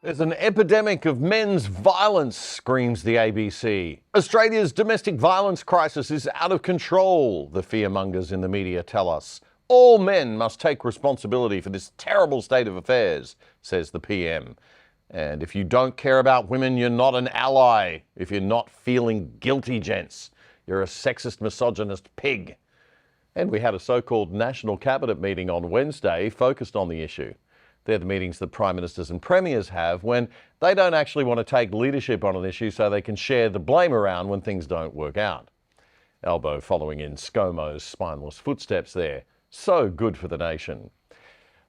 There's an epidemic of men's violence, screams the ABC. Australia's domestic violence crisis is out of control, the fearmongers in the media tell us. All men must take responsibility for this terrible state of affairs, says the PM. And if you don't care about women, you're not an ally. If you're not feeling guilty, gents, you're a sexist, misogynist pig. And we had a so-called National Cabinet meeting on Wednesday focused on the issue. They're the meetings that prime ministers and premiers have when they don't actually want to take leadership on an issue so they can share the blame around when things don't work out. Albo following in ScoMo's spineless footsteps there. So good for the nation.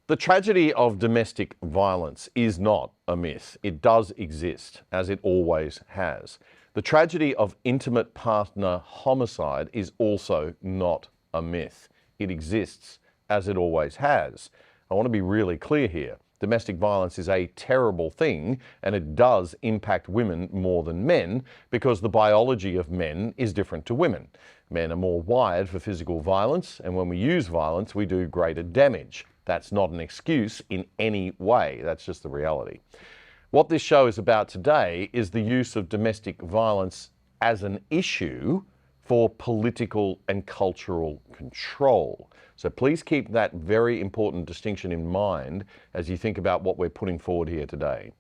The tragedy of domestic violence is not a myth. It does exist, as it always has. The tragedy of intimate partner homicide is also not a myth. It exists, as it always has. I want to be really clear here. Domestic violence is a terrible thing, and it does impact women more than men because the biology of men is different to women. Men are more wired for physical violence, and when we use violence, we do greater damage. That's not an excuse in any way. That's just the reality. What this show is about today is the use of domestic violence as an issue for political and cultural control. So please keep that very important distinction in mind as you think about what we're putting forward here today.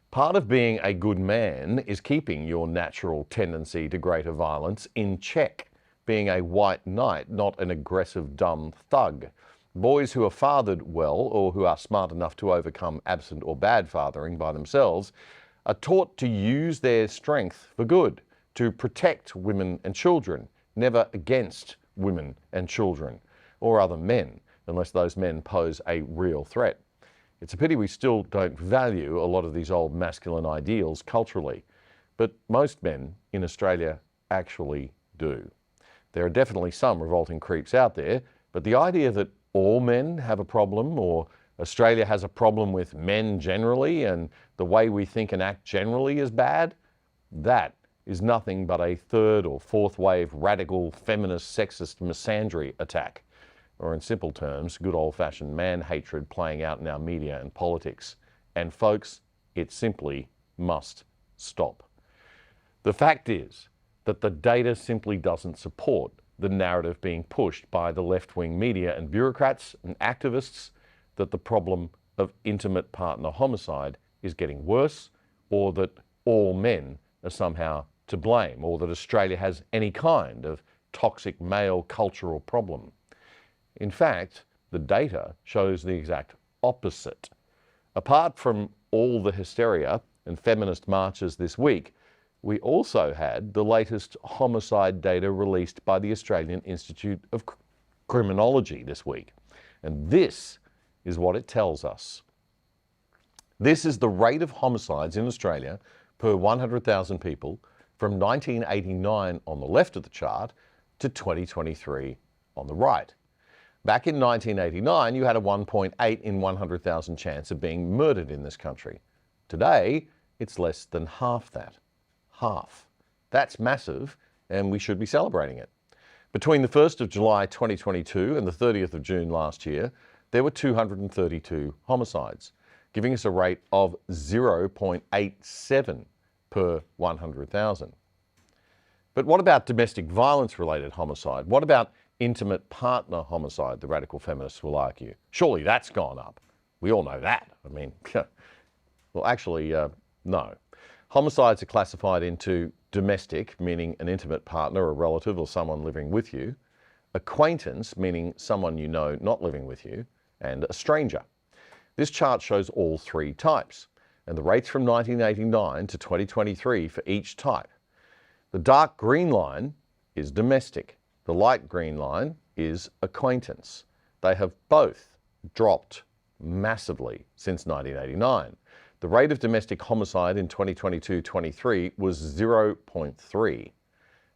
Part of being a good man is keeping your natural tendency to greater violence in check, being a white knight, not an aggressive, dumb thug. Boys who are fathered well or who are smart enough to overcome absent or bad fathering by themselves are taught to use their strength for good, to protect women and children, never against women and children or other men, unless those men pose a real threat. It's a pity we still don't value a lot of these old masculine ideals culturally, but most men in Australia actually do. There are definitely some revolting creeps out there, but the idea that all men have a problem or Australia has a problem with men generally and the way we think and act generally is bad, that is nothing but a third or fourth wave radical feminist sexist misandry attack. Or in simple terms, good old-fashioned man-hatred playing out in our media and politics. And folks, it simply must stop. The fact is that the data simply doesn't support the narrative being pushed by the left-wing media and bureaucrats and activists that the problem of intimate partner homicide is getting worse, or that all men are somehow to blame, or that Australia has any kind of toxic male cultural problem. In fact, the data shows the exact opposite. Apart from all the hysteria and feminist marches this week, we also had the latest homicide data released by the Australian Institute of Criminology this week. And this is what it tells us. This is the rate of homicides in Australia per 100,000 people from 1989 on the left of the chart to 2023 on the right. Back in 1989, you had a 1.8 in 100,000 chance of being murdered in this country. Today, it's less than half that. Half. That's massive, and we should be celebrating it. Between the 1st of July 2022 and the 30th of June last year, there were 232 homicides, giving us a rate of 0.87 per 100,000. But what about domestic violence-related homicide? What about intimate partner homicide, the radical feminists will argue? Surely that's gone up. We all know that. I mean, well, actually, no. Homicides are classified into domestic, meaning an intimate partner, a relative, or someone living with you, acquaintance, meaning someone you know not living with you, and a stranger. This chart shows all three types, and the rates from 1989 to 2023 for each type. The dark green line is domestic. The light green line is acquaintance. They have both dropped massively since 1989. The rate of domestic homicide in 2022-23 was 0.3,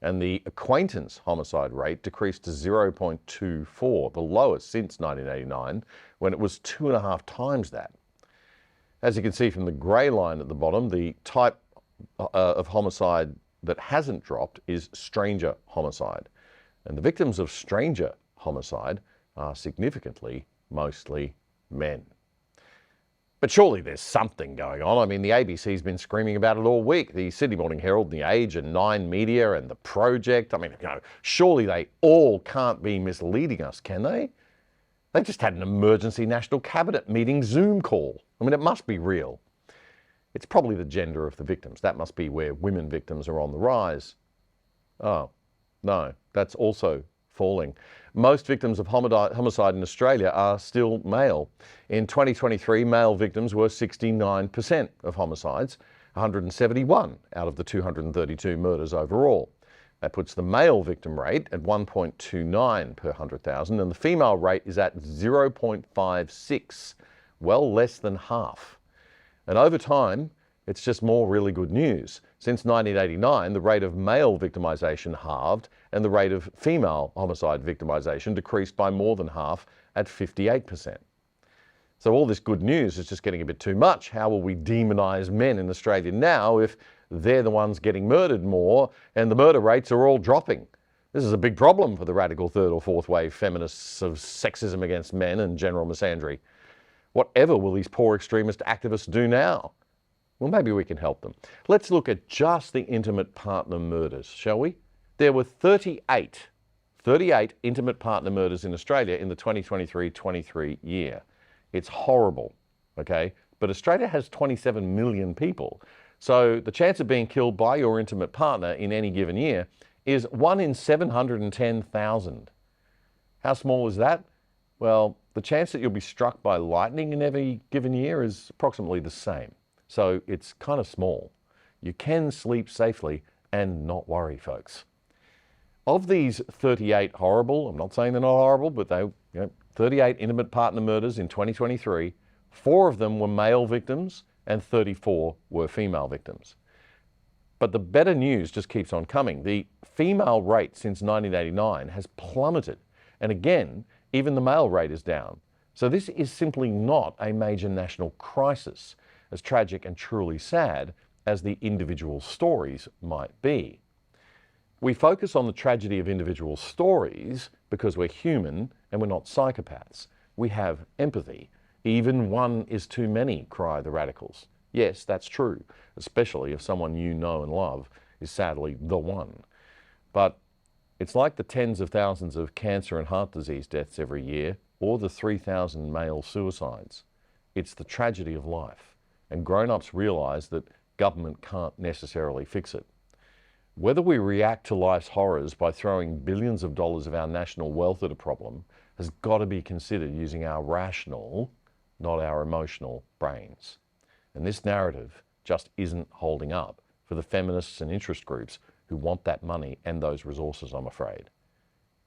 and the acquaintance homicide rate decreased to 0.24, the lowest since 1989, when it was 2.5 times that. As you can see from the grey line at the bottom, the type of homicide that hasn't dropped is stranger homicide. And the victims of stranger homicide are significantly mostly men. But surely there's something going on. I mean, the ABC's been screaming about it all week. The Sydney Morning Herald, The Age, and Nine Media, and The Project. I mean, surely they all can't be misleading us, can they? They just had an emergency national cabinet meeting Zoom call. I mean, it must be real. It's probably the gender of the victims. That must be where women victims are on the rise. Oh, no, that's also falling. Most victims of homicide in Australia are still male. In 2023, male victims were 69% of homicides, 171 out of the 232 murders overall. That puts the male victim rate at 1.29 per 100,000, and the female rate is at 0.56, well less than half. And over time, it's just more really good news. Since 1989, the rate of male victimisation halved, and the rate of female homicide victimisation decreased by more than half at 58%. So all this good news is just getting a bit too much. How will we demonise men in Australia now if they're the ones getting murdered more and the murder rates are all dropping? This is a big problem for the radical third or fourth wave feminists of sexism against men and general misandry. Whatever will these poor extremist activists do now? Well, maybe we can help them. Let's look at just the intimate partner murders, shall we? There were 38 intimate partner murders in Australia in the 2023 year. It's horrible, okay? But Australia has 27 million people. So the chance of being killed by your intimate partner in any given year is 1 in 710,000. How small is that? Well, the chance that you'll be struck by lightning in every given year is approximately the same. So it's kind of small. You can sleep safely and not worry, folks. Of these 38 horrible, I'm not saying they're not horrible, but 38 intimate partner murders in 2023, 4 of them were male victims and 34 were female victims. But the better news just keeps on coming. The female rate since 1989 has plummeted. And again, even the male rate is down. So this is simply not a major national crisis, as tragic and truly sad as the individual stories might be. We focus on the tragedy of individual stories because we're human and we're not psychopaths. We have empathy. Even one is too many, cry the radicals. Yes, that's true, especially if someone you know and love is sadly the one. But it's like the tens of thousands of cancer and heart disease deaths every year, or the 3,000 male suicides. It's the tragedy of life, and grown-ups realise that government can't necessarily fix it. Whether we react to life's horrors by throwing billions of dollars of our national wealth at a problem has got to be considered using our rational, not our emotional brains. And this narrative just isn't holding up for the feminists and interest groups who want that money and those resources, I'm afraid.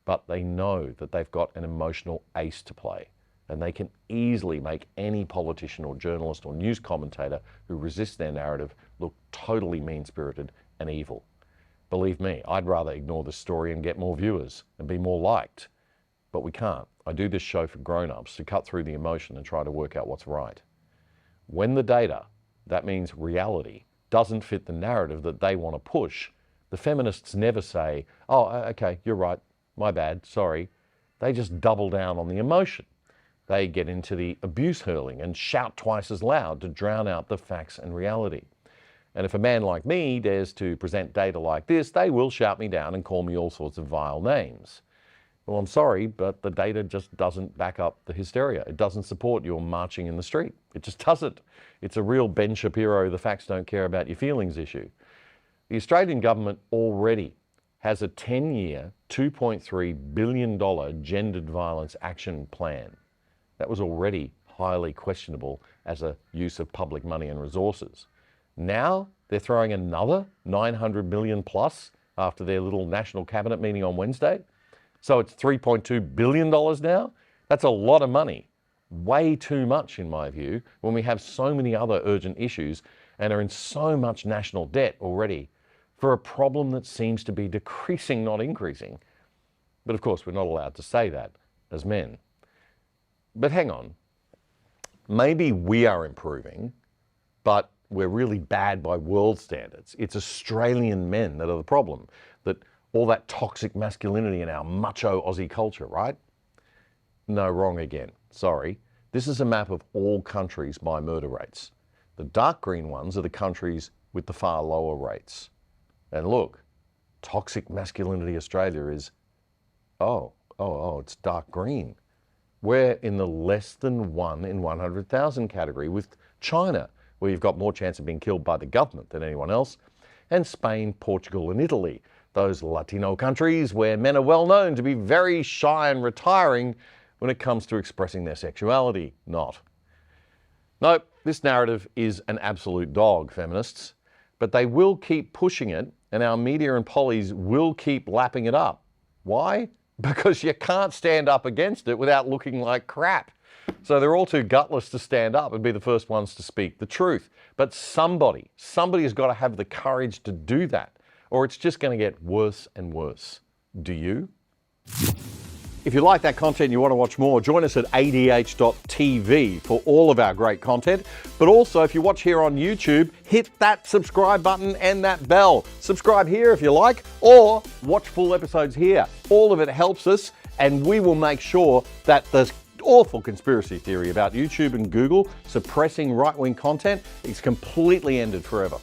But they know that they've got an emotional ace to play, and they can easily make any politician or journalist or news commentator who resists their narrative look totally mean-spirited and evil. Believe me, I'd rather ignore this story and get more viewers and be more liked. But we can't. I do this show for grown-ups to cut through the emotion and try to work out what's right. When the data, that means reality, doesn't fit the narrative that they want to push, the feminists never say, oh, okay, you're right, my bad, sorry. They just double down on the emotion. They get into the abuse hurling and shout twice as loud to drown out the facts and reality. And if a man like me dares to present data like this, they will shout me down and call me all sorts of vile names. Well, I'm sorry, but the data just doesn't back up the hysteria. It doesn't support your marching in the street. It just doesn't. It's a real Ben Shapiro, the facts don't care about your feelings issue. The Australian government already has a 10-year, $2.3 billion gendered violence action plan. That was already highly questionable as a use of public money and resources. Now they're throwing another $900 million plus after their little national cabinet meeting on Wednesday. So it's $3.2 billion now. That's a lot of money. Way too much, in my view, when we have so many other urgent issues and are in so much national debt already for a problem that seems to be decreasing, not increasing. But of course, we're not allowed to say that as men. But hang on. Maybe we are improving, but we're really bad by world standards. It's Australian men that are the problem, that all that toxic masculinity in our macho Aussie culture, right? No, wrong again. Sorry. This is a map of all countries by murder rates. The dark green ones are the countries with the far lower rates. And look, toxic masculinity Australia is, it's dark green. We're in the less than 1 in 100,000 category with China, where you've got more chance of being killed by the government than anyone else, and Spain, Portugal and Italy, those Latino countries where men are well known to be very shy and retiring when it comes to expressing their sexuality. Not. No, this narrative is an absolute dog, feminists, but they will keep pushing it and our media and pollies will keep lapping it up. Why? Because you can't stand up against it without looking like crap. So they're all too gutless to stand up and be the first ones to speak the truth. But somebody has got to have the courage to do that, or it's just going to get worse and worse. Do you? If you like that content and you want to watch more, join us at adh.tv for all of our great content. But also, if you watch here on YouTube, hit that subscribe button and that bell. Subscribe here if you like, or watch full episodes here. All of it helps us, and we will make sure that the awful conspiracy theory about YouTube and Google suppressing right-wing content is completely ended forever.